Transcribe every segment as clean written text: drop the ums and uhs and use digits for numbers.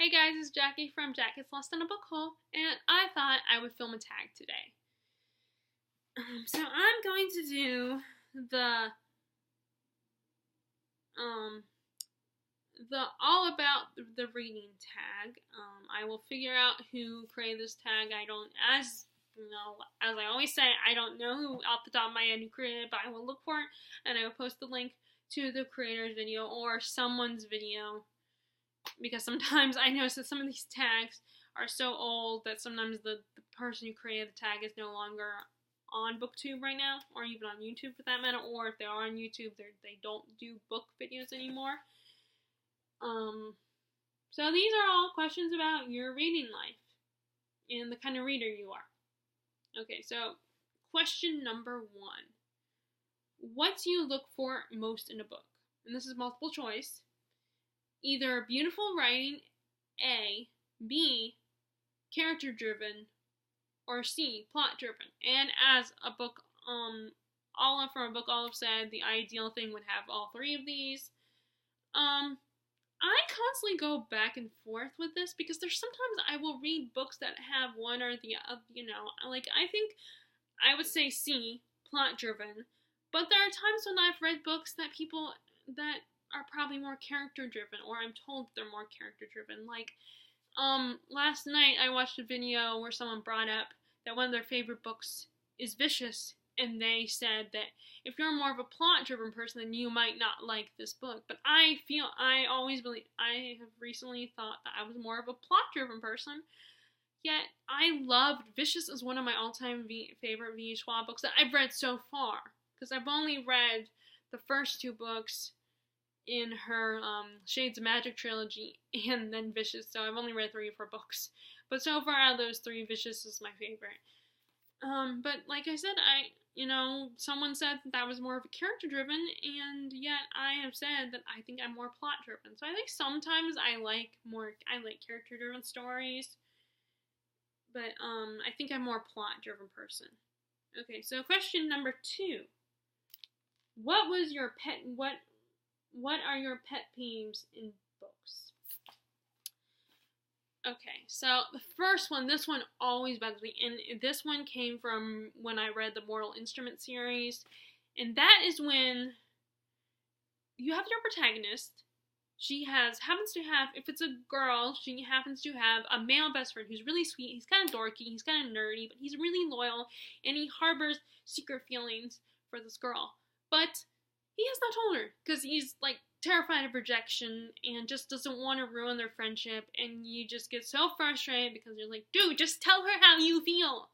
Hey guys, it's Jackie from Jackie's Lost in a Book Hole, and I thought I would film a tag today. So I'm going to do the all about the reading tag. I will figure out who created this tag. As I always say, I don't know who off the top of my head who created it, but I will look for it and I will post the link to the creator's video or someone's video. Because sometimes I notice that some of these tags are so old that sometimes the person who created the tag is no longer on BookTube right now, or even on YouTube for that matter, or if they are on YouTube, they don't do book videos anymore. So these are all questions about your reading life and the kind of reader you are. Okay, so question number 1. What do you look for most in a book? And this is multiple choice. Either beautiful writing, A, B, character driven, or C, plot driven. And as a book, Olive from a book Olive said, the ideal thing would have all 3 of these. I constantly go back and forth with this because there's sometimes I will read books that have one or the other, I think I would say C, plot driven, but there are times when I've read books that are probably more character driven, or I'm told they're more character driven. Last night I watched a video where someone brought up that one of their favorite books is Vicious, and they said that if you're more of a plot driven person, then you might not like this book. But I have recently thought that I was more of a plot driven person, yet I loved Vicious as one of my all-time favorite V. Schwab books that I've read so far, because I've only read the first 2 books in her Shades of Magic trilogy, and then Vicious, so I've only read 3 of her books. But so far out of those 3, Vicious is my favorite. But like I said, someone said that was more of a character-driven, and yet I have said that I think I'm more plot-driven. So I think sometimes I like character-driven stories, but I think I'm more a plot-driven person. Okay, so question number 2. What are your pet peeves in books? Okay, so the first one, this one always bugs me, and this one came from when I read the Mortal Instrument series, and that is when you have your protagonist. She happens to have, if it's a girl, she happens to have a male best friend who's really sweet. He's kind of dorky, he's kind of nerdy, but he's really loyal, and he harbors secret feelings for this girl. But he has not told her, because he's, terrified of rejection, and just doesn't want to ruin their friendship, and you just get so frustrated, because you're like, dude, just tell her how you feel.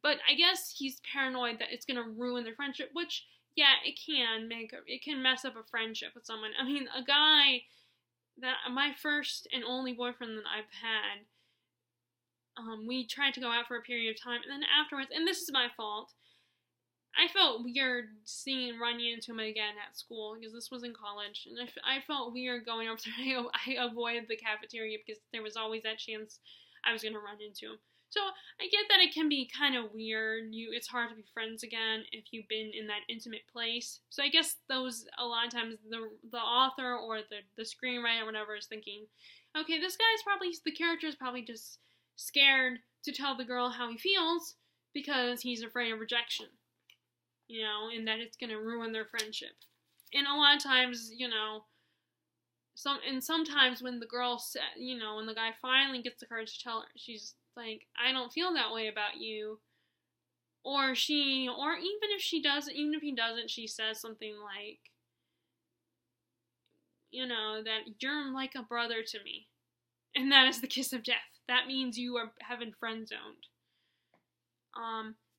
But I guess he's paranoid that it's gonna ruin their friendship, which, yeah, it can mess up a friendship with someone. A guy that, my first and only boyfriend that I've had, we tried to go out for a period of time, and then afterwards, and this is my fault, I felt weird running into him again at school, because this was in college, and I felt weird going over there. I avoided the cafeteria because there was always that chance I was going to run into him. So I get that it can be kind of weird. It's hard to be friends again if you've been in that intimate place. So I guess those, a lot of times, the author or the screenwriter or whatever is thinking, okay, the character is probably just scared to tell the girl how he feels because he's afraid of rejection. And that it's gonna ruin their friendship. And a lot of times, sometimes when the girl when the guy finally gets the courage to tell her, she's like, I don't feel that way about you. Or even if he doesn't, she says something like, that you're like a brother to me. And that is the kiss of death. That means you have been friend zoned.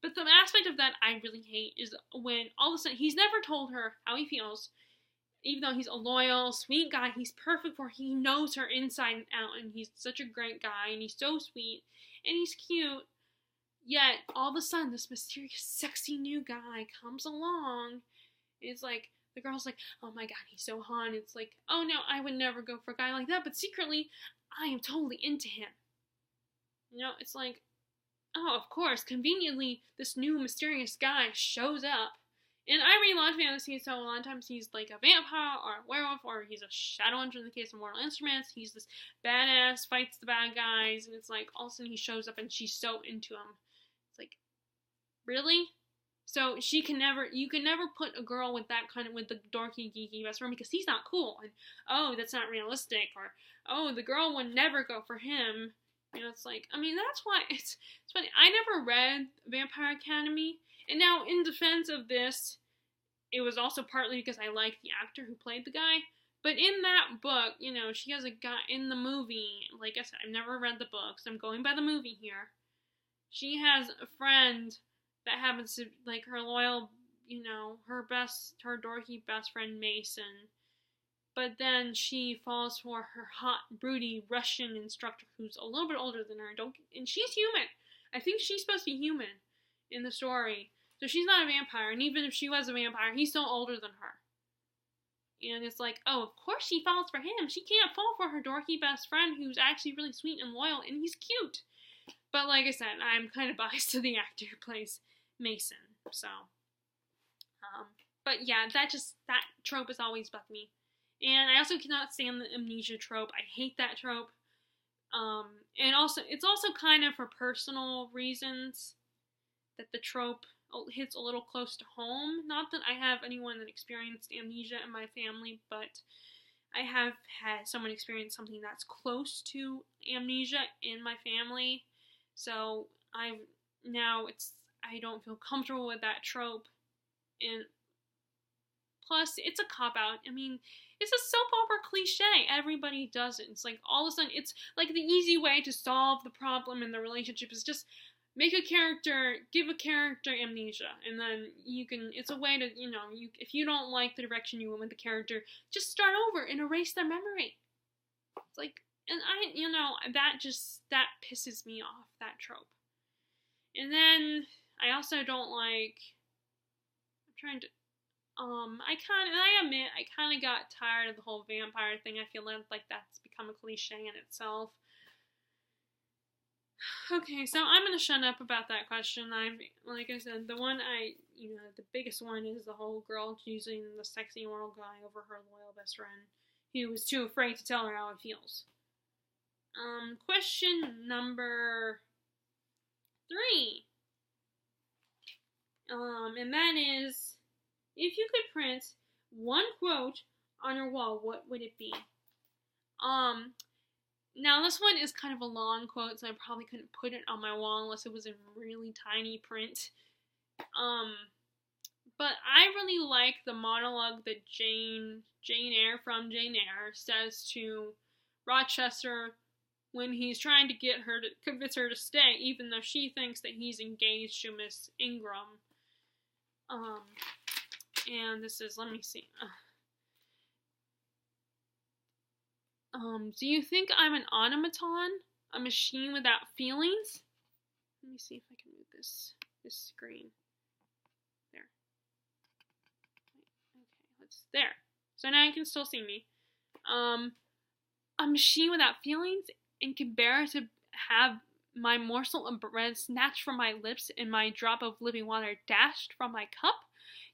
But the aspect of that I really hate is when all of a sudden he's never told her how he feels, even though he's a loyal, sweet guy. He's perfect for her. He knows her inside and out, and he's such a great guy, and he's so sweet, and he's cute. Yet all of a sudden, this mysterious, sexy new guy comes along. And it's like the girl's like, "Oh my God, he's so hot." And it's like, "Oh no, I would never go for a guy like that." But secretly, I am totally into him. It's like, oh, of course, conveniently, this new mysterious guy shows up, And I read a lot of fantasy, so a lot of times he's like a vampire or a werewolf, or he's a shadow hunter in the case of Mortal Instruments. He's this badass, fights the bad guys, and it's like all of a sudden he shows up and she's so into him. It's like, really? So you can never put a girl with that kind of, with the dorky, geeky best friend because he's not cool, and oh, that's not realistic, or oh, the girl would never go for him. You know, it's like, I mean, that's why it's funny. I never read Vampire Academy. And now, in defense of this, it was also partly because I liked the actor who played the guy. But in that book, you know, she has a guy in the movie. Like I said, I've never read the books. I'm going by the movie here. She has a friend that happens to, like, her loyal, you know, her dorky best friend Mason. But then she falls for her hot, broody Russian instructor who's a little bit older than her. And she's human. I think she's supposed to be human in the story. So she's not a vampire, and even if she was a vampire, he's still older than her. And it's like, oh, of course she falls for him. She can't fall for her dorky best friend who's actually really sweet and loyal, and he's cute. But like I said, I'm kind of biased to the actor who plays Mason. So, but yeah, that trope has always bugged me. And I also cannot stand the amnesia trope. I hate that trope. And also, it's also kind of for personal reasons that the trope hits a little close to home. Not that I have anyone that experienced amnesia in my family, but I have had someone experience something that's close to amnesia in my family. So I don't feel comfortable with that trope. And plus, it's a cop-out. I mean, it's a soap opera cliche. Everybody does it. It's like, all of a sudden, it's like the easy way to solve the problem in the relationship is just give a character amnesia, and then it's a way to, you know, if you don't like the direction you went with the character, just start over and erase their memory. It's like, and that pisses me off, that trope. And then, I also don't like, I admit, I kind of got tired of the whole vampire thing. I feel like that's become a cliche in itself. Okay, so I'm gonna shut up about that question. Like I said, the biggest one is the whole girl choosing the sexy immortal guy over her loyal best friend, who was too afraid to tell her how it feels. Question number 3. And that is, if you could print one quote on your wall, what would it be? Now this one is kind of a long quote, so I probably couldn't put it on my wall unless it was in really tiny print. But I really like the monologue that Jane Eyre from Jane Eyre says to Rochester when he's trying to convince her to stay, even though she thinks that he's engaged to Miss Ingram. And this is, let me see. Do you think I'm an automaton? A machine without feelings? Let me see if I can move this screen. There. Okay, there. So now you can still see me. A machine without feelings and can bear to have my morsel of bread snatched from my lips and my drop of living water dashed from my cup?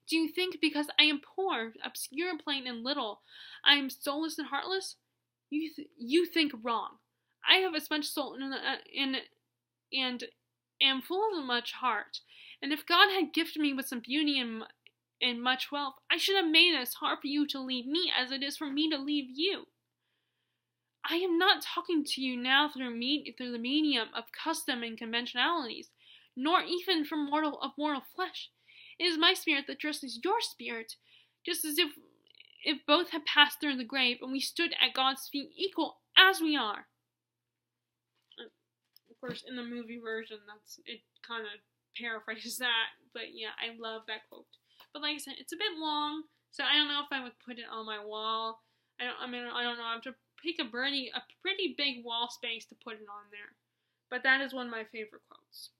Do you think because I am poor, obscure, plain, and little, I am soulless and heartless? You think wrong. I have as much soul and am full of much heart. And if God had gifted me with some beauty and much wealth, I should have made it as hard for you to leave me as it is for me to leave you. I am not talking to you now through the medium of custom and conventionalities, nor even from mortal flesh. It is my spirit that dresses your spirit, just as if both had passed through the grave and we stood at God's feet equal as we are. Of course, in the movie version, it kind of paraphrases that, but yeah, I love that quote. But like I said, it's a bit long, so I don't know if I would put it on my wall. I don't know. I have to pick a pretty big wall space to put it on there. But that is one of my favorite quotes.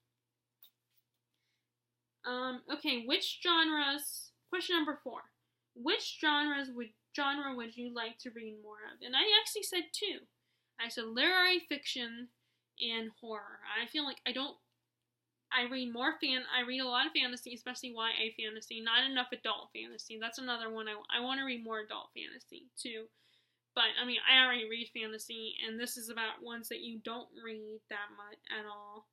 Okay, question number 4. Which genre would you like to read more of? And I actually said 2. I said literary fiction and horror. I feel like I I read I read a lot of fantasy, especially YA fantasy, not enough adult fantasy. That's another one I want to read more adult fantasy too. But I mean, I already read fantasy, and this is about ones that you don't read that much at all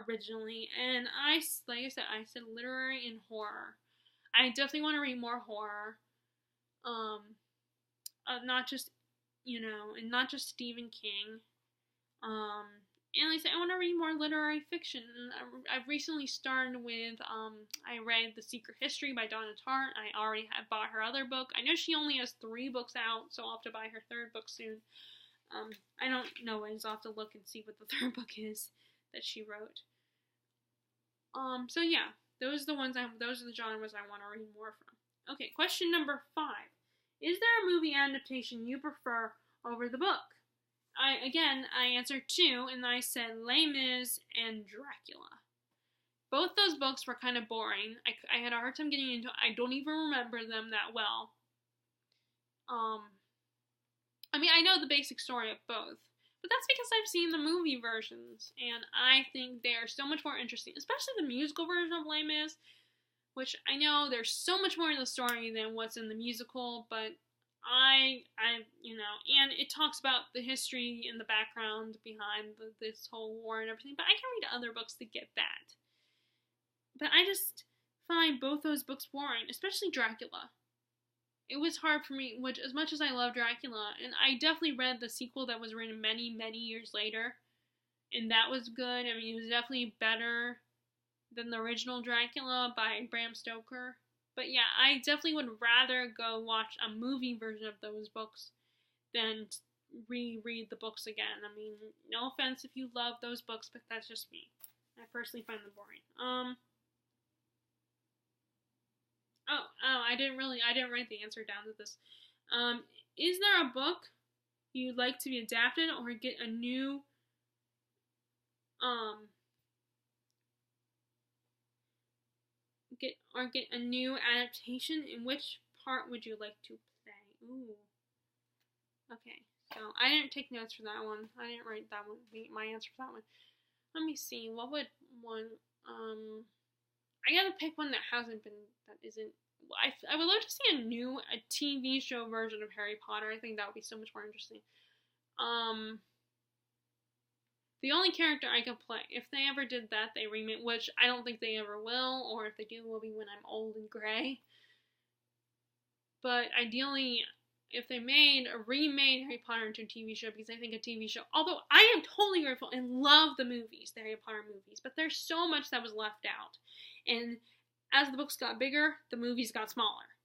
originally. And like I said literary and horror. I definitely want to read more horror. Um, not just, and not just Stephen King. And like I said, I want to read more literary fiction. And I've recently started with, I read The Secret History by Donna Tartt. I already have bought her other book. I know she only has 3 books out, so I'll have to buy her 3rd book soon. I don't know when, so I'll have to look and see what the 3rd book is that she wrote. So yeah, those are the genres I want to read more from. Okay, question number 5. Is there a movie adaptation you prefer over the book? I answered 2, and I said Les Mis and Dracula. Both those books were kind of boring. I had a hard time getting into it. I don't even remember them that well. I mean, I know the basic story of both, but that's because I've seen the movie versions, and I think they are so much more interesting, especially the musical version of Les Mis, which I know there's so much more in the story than what's in the musical, but and it talks about the history and the background behind this whole war and everything, but I can read other books to get that. But I just find both those books boring, especially Dracula. It was hard for me, which, as much as I love Dracula, and I definitely read the sequel that was written many, many years later, and that was good. I mean, it was definitely better than the original Dracula by Bram Stoker. But yeah, I definitely would rather go watch a movie version of those books than reread the books again. I mean, no offense if you love those books, but that's just me. I personally find them boring. I didn't write the answer down to this. Is there a book you'd like to be adapted or get a new get a new adaptation? In which part would you like to play? Ooh. Okay, so I didn't take notes for that one. I didn't write that one. My answer for that one. Let me see. What would one? I gotta pick one that isn't. I would love to see a TV show version of Harry Potter. I think that would be so much more interesting. The only character I could play, if they ever did that, they remake, which I don't think they ever will, or if they do, it will be when I'm old and gray. But ideally, if they remade Harry Potter into a TV show, because I think a TV show, although I am totally grateful and love the movies, the Harry Potter movies, but there's so much that was left out. And as the books got bigger, the movies got smaller.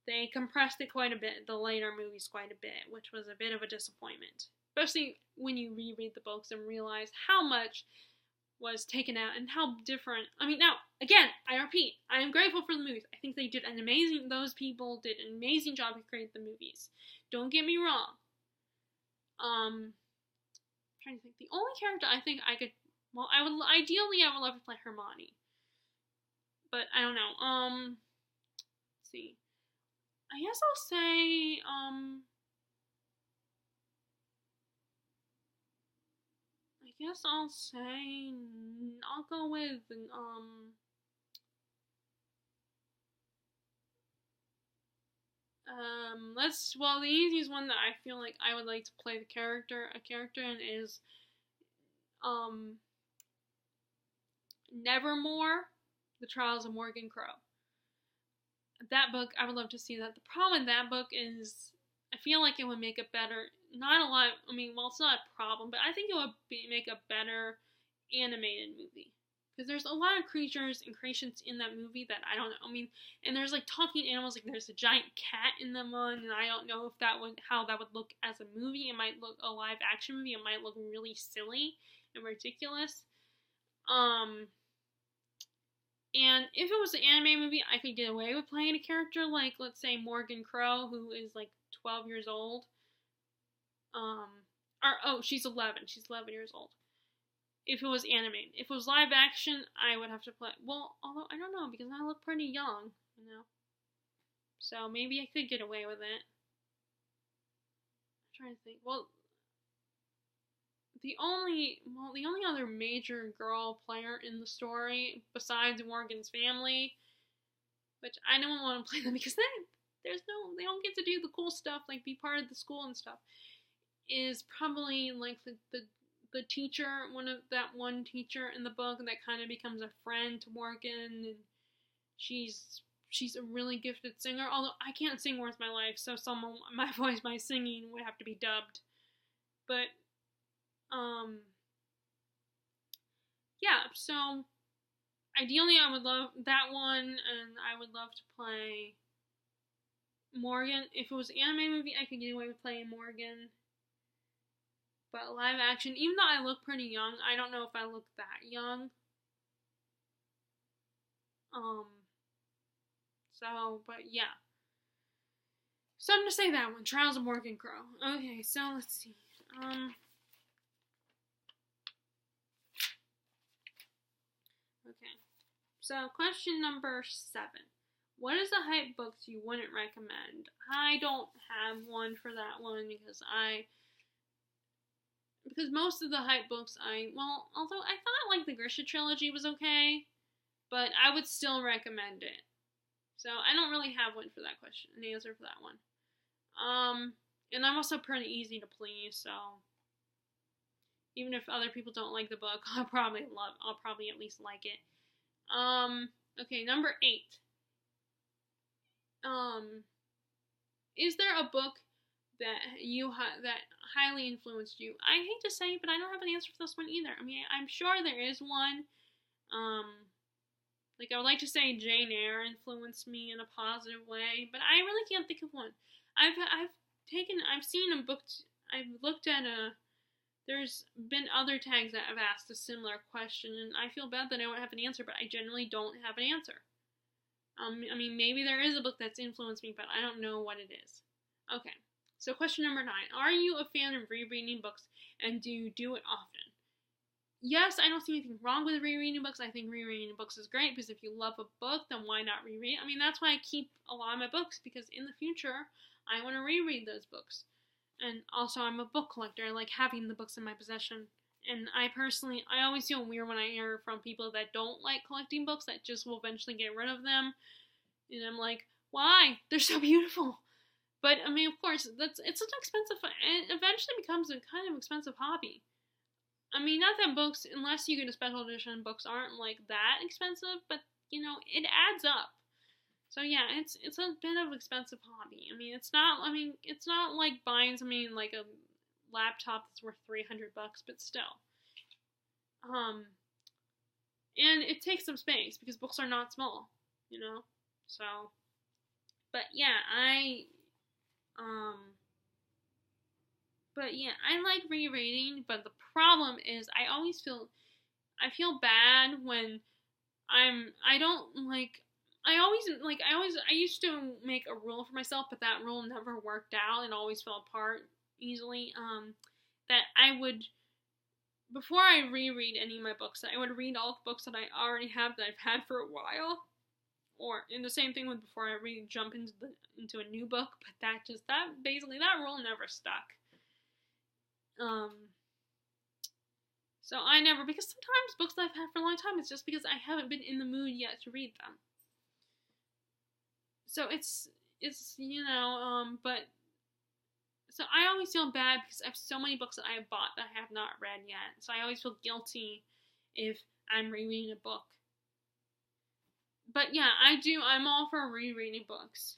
They compressed it quite a bit, the later movies quite a bit, which was a bit of a disappointment. Especially when you reread the books and realize how much was taken out and how different. I mean, now, again, I repeat, I am grateful for the movies. I think those people did an amazing job to create the movies. Don't get me wrong. I'm trying to think. The only character I think I could, I would love to play Hermione. But I don't know. Let's see. I guess I'll say, I'll go with, the easiest one that I feel like I would like to play a character in is, Nevermore, The Trials of Morgan Crow. That book, I would love to see that. The problem with that book is, I feel like it would make a better, not a lot, I mean, well, it's not a problem, but I think it would make a better animated movie. Because there's a lot of creatures and creations in that movie that I don't know. I mean, and there's like talking animals, like there's a giant cat in the one, and I don't know if how that would look as a movie. It might look a live action movie. It might look really silly and ridiculous. And if it was an anime movie, I could get away with playing a character like, let's say, Morgan Crow, who is like 12 years old. She's 11. She's 11 years old. If it was animated. If it was live action, I would have to play. Well, although, I don't know, because I look pretty young, So maybe I could get away with it. I'm trying to think. Well, the only other major girl player in the story besides Morgan's family, which I don't want to play them because they don't get to do the cool stuff like be part of the school and stuff, is probably like the teacher, one teacher in the book that kind of becomes a friend to Morgan, and she's a really gifted singer. Although I can't sing worth my life, so my voice, my singing would have to be dubbed. But yeah. So ideally, I would love that one, and I would love to play Morgan. If it was an anime movie, I could get away with playing Morgan. But live action, even though I look pretty young, I don't know if I look that young. But yeah. So I'm gonna say that one, Trials of Morgan Crow. Okay, so let's see. Okay. So question number 7. What is the hype books you wouldn't recommend? I don't have one for that one because most of the hype books although I thought like the Grisha trilogy was okay, but I would still recommend it. So I don't really have one for that question, an answer for that one. And I'm also pretty easy to please, so even if other people don't like the book, I'll probably at least like it. Okay, number 8. Is there a book that that highly influenced you? I hate to say it, but I don't have an answer for this one either. I mean, I'm sure there is one. Like I would like to say Jane Eyre influenced me in a positive way, but I really can't think of one. I've looked at there's been other tags that have asked a similar question, and I feel bad that I don't have an answer, but I generally don't have an answer. I mean, maybe there is a book that's influenced me, but I don't know what it is. Okay, so question number 9. Are you a fan of rereading books, and do you do it often? Yes, I don't see anything wrong with rereading books. I think rereading books is great, because if you love a book, then why not reread? I mean, that's why I keep a lot of my books, because in the future, I want to reread those books. And also, I'm a book collector. I like having the books in my possession. And I always feel weird when I hear from people that don't like collecting books, that just will eventually get rid of them. And I'm like, why? They're so beautiful. But, I mean, of course, it's an expensive, it eventually becomes a kind of expensive hobby. I mean, not that books, unless you get a special edition, books aren't, like, that expensive, but, it adds up. So, yeah, it's a bit of an expensive hobby. I mean, it's not like buying something like a laptop that's worth $300, but still. And it takes some space, because books are not small, So, but yeah, I like rereading, but the problem is I feel bad when I used to make a rule for myself, but that rule never worked out and always fell apart easily, that I would, before I reread any of my books, I would read all the books that I already have that I've had for a while, and the same thing with before I jump into a new book, but that rule never stuck. So I never, because sometimes books that I've had for a long time, it's just because I haven't been in the mood yet to read them. So it's but, so I always feel bad because I have so many books that I have bought that I have not read yet. So I always feel guilty if I'm rereading a book. But yeah, I'm all for rereading books.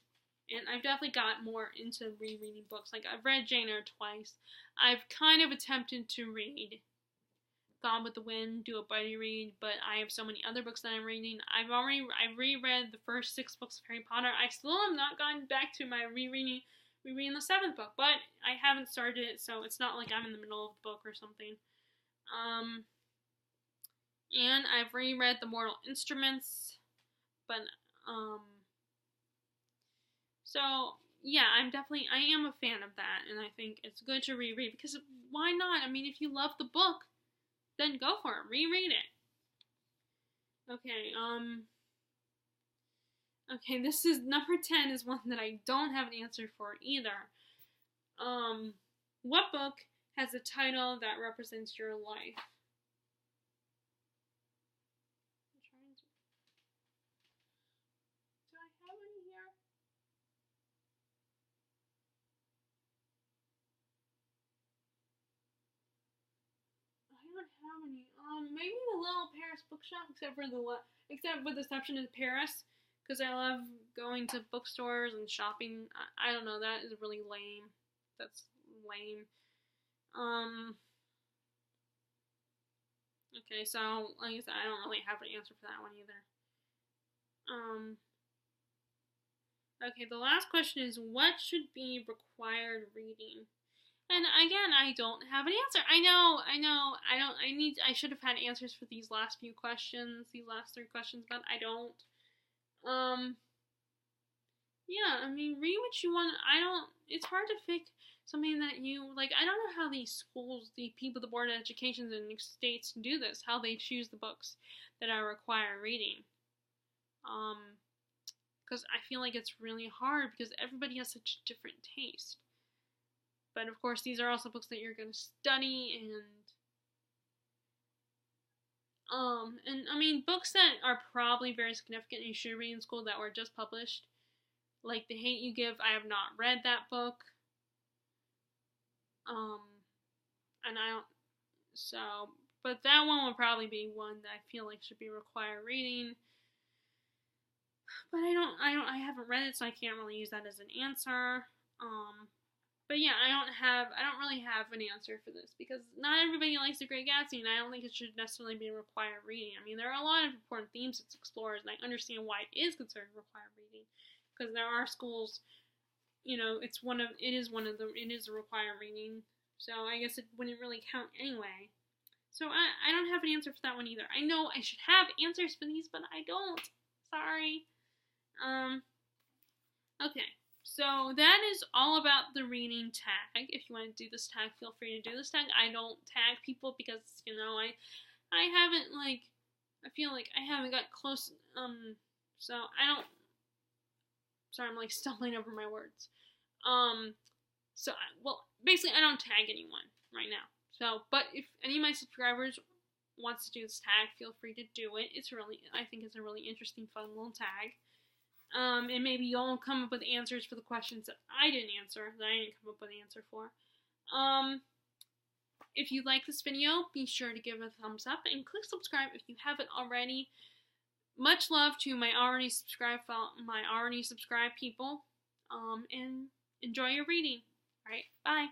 And I've definitely got more into rereading books. Like, I've read Jane Eyre twice. I've kind of attempted to read Gone with the Wind, do a buddy read, but I have so many other books that I'm reading. I've reread the first 6 books of Harry Potter. I still have not gotten back to my rereading the 7th book, but I haven't started it, so it's not like I'm in the middle of the book or something. And I've reread The Mortal Instruments, but, so, yeah, I am a fan of that, and I think it's good to reread, because why not? I mean, if you love the book, then go for it, reread it. Okay, this is, number 10 is one that I don't have an answer for either. What book has a title that represents your life. Do I have any here? I don't have any. Maybe the Little Paris Bookshop, except for the exception of Paris, because I love going to bookstores and shopping. I don't know. That is really lame. That's lame. Okay, so like I said, I don't really have an answer for that one either. Okay, the last question is, what should be required reading? And again, I don't have an answer. I should have had answers for these last few questions, these last 3 questions, but I don't. Yeah, I mean, read what you want. It's hard to pick something that you, like, I don't know how these schools, the people, the Board of Education in the states do this, how they choose the books that I require reading. Because I feel like it's really hard because everybody has such a different taste. But of course, these are also books that you're going to study and I mean, books that are probably very significant and you should read in school that were just published, like The Hate U Give. I have not read that book. And I don't, so, but that one would probably be one that I feel like should be required reading. But I haven't read it, so I can't really use that as an answer. But yeah, I don't really have an answer for this because not everybody likes The Great Gatsby, and I don't think it should necessarily be required reading. I mean, there are a lot of important themes it explores, and I understand why it is considered required reading because there are schools, you know, it is a required reading. So I guess it wouldn't really count anyway. So I don't have an answer for that one either. I know I should have answers for these, but I don't. Sorry. Okay. So that is all about the reading tag. If you want to do this tag, feel free to do this tag. I don't tag people because, you know, I haven't, like, I feel like I haven't got close, so I don't, sorry, I'm, like, stumbling over my words. Well, basically, I don't tag anyone right now. So, but if any of my subscribers wants to do this tag, feel free to do it. I think it's a really interesting, fun little tag. And maybe you'll come up with answers for the questions that I didn't answer, that I didn't come up with an answer for. If you like this video, be sure to give it a thumbs up and click subscribe if you haven't already. Much love to my already subscribed people. And enjoy your reading. Alright, bye.